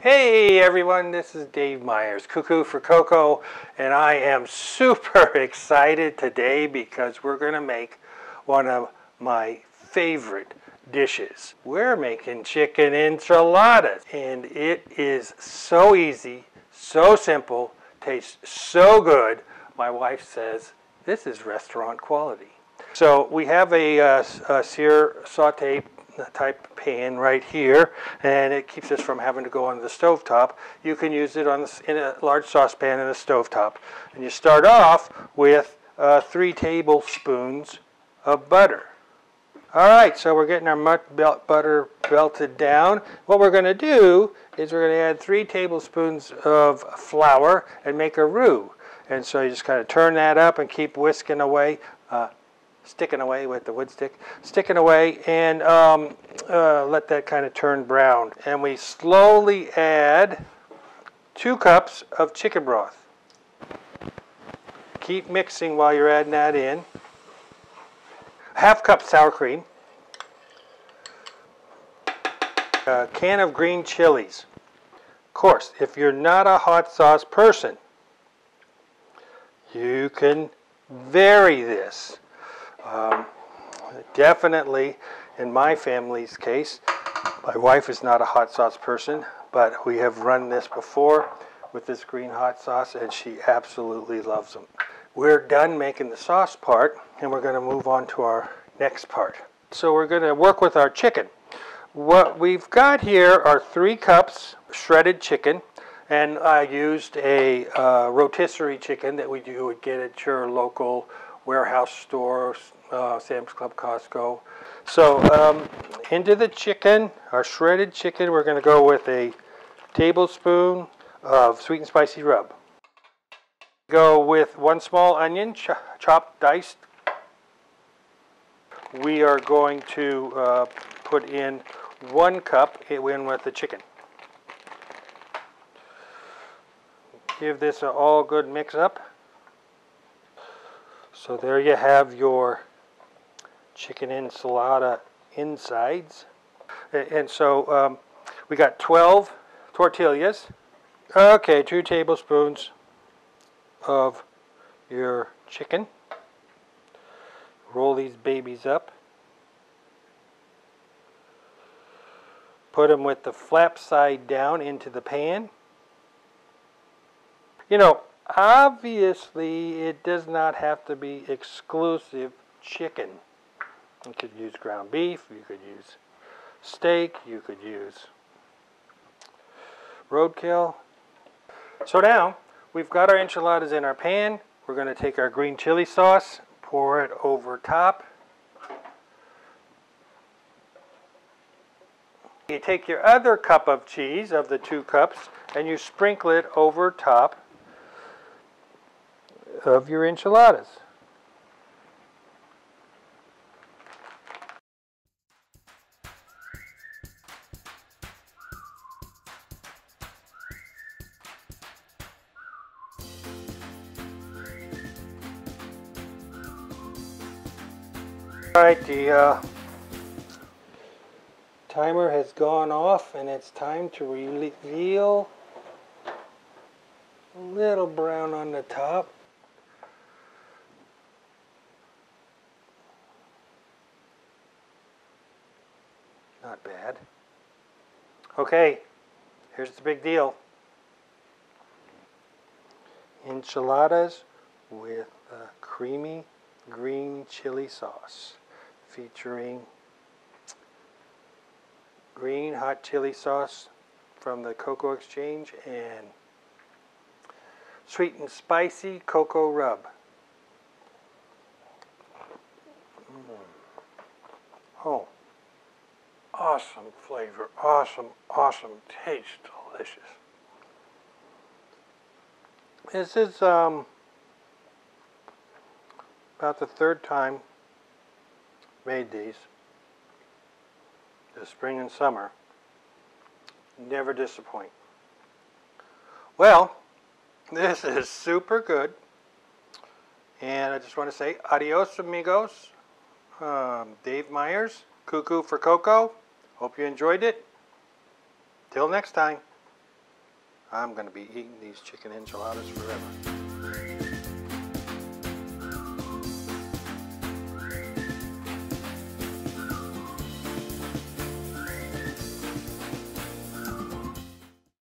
Hey everyone, this is Dave Myers, Kookoo for Kookoo, and I am super excited today because we're going to make one of my favorite dishes. We're making chicken enchiladas, and it is so easy, so simple, tastes so good. My wife says this is restaurant quality. So we have a sear saute type pan right here, and it keeps us from having to go on the stovetop. You can use it on in a large saucepan in a stovetop, and you start off with 3 tablespoons of butter. All right, so we're getting our butter melted down. What we're going to do is we're going to add 3 tablespoons of flour and make a roux. And so you just kind of turn that up and keep whisking away. Sticking away with the wood stick, sticking away, and let that kind of turn brown. And we slowly add 2 cups of chicken broth. Keep mixing while you're adding that in. ½ cup sour cream. A can of green chilies. Of course, if you're not a hot sauce person, you can vary this. Definitely, in my family's case, my wife is not a hot sauce person, but we have run this before with this green hot sauce, and she absolutely loves them. We're done making the sauce part, and we're going to move on to our next part. So we're going to work with our chicken. What we've got here are 3 cups shredded chicken, and I used a rotisserie chicken that you would get at your local warehouse store, Sam's Club, Costco. So into the chicken, our shredded chicken, we're going to go with a tablespoon of sweet and spicy rub. Go with 1 small onion, chopped, diced. We are going to put in 1 cup in with the chicken. Give this an all good mix up. So there you have your chicken enchilada insides. And so we got 12 tortillas. Okay, 2 tablespoons of your chicken. Roll these babies up. Put them with the flap side down into the pan. You know, obviously, it does not have to be exclusive chicken. You could use ground beef, you could use steak, you could use roadkill. So now, we've got our enchiladas in our pan. We're going to take our green chili sauce, pour it over top. You take your other cup of cheese, of the 2 cups, and you sprinkle it over top of your enchiladas. All right, the timer has gone off, and it's time to reveal a little brown on the top. Not bad. Okay, here's the big deal. Enchiladas with a creamy green chili sauce, featuring green hot chili sauce from the Cocoa Exchange and sweet and spicy cocoa rub. Oh. Awesome flavor, awesome taste, delicious. This is about the 3rd time made these. The spring and summer. Never disappoint. Well, this is super good. And I just want to say adios, amigos. Dave Myers, Kookoo for Kookoo. Hope you enjoyed it. Till next time. I'm going to be eating these chicken enchiladas forever.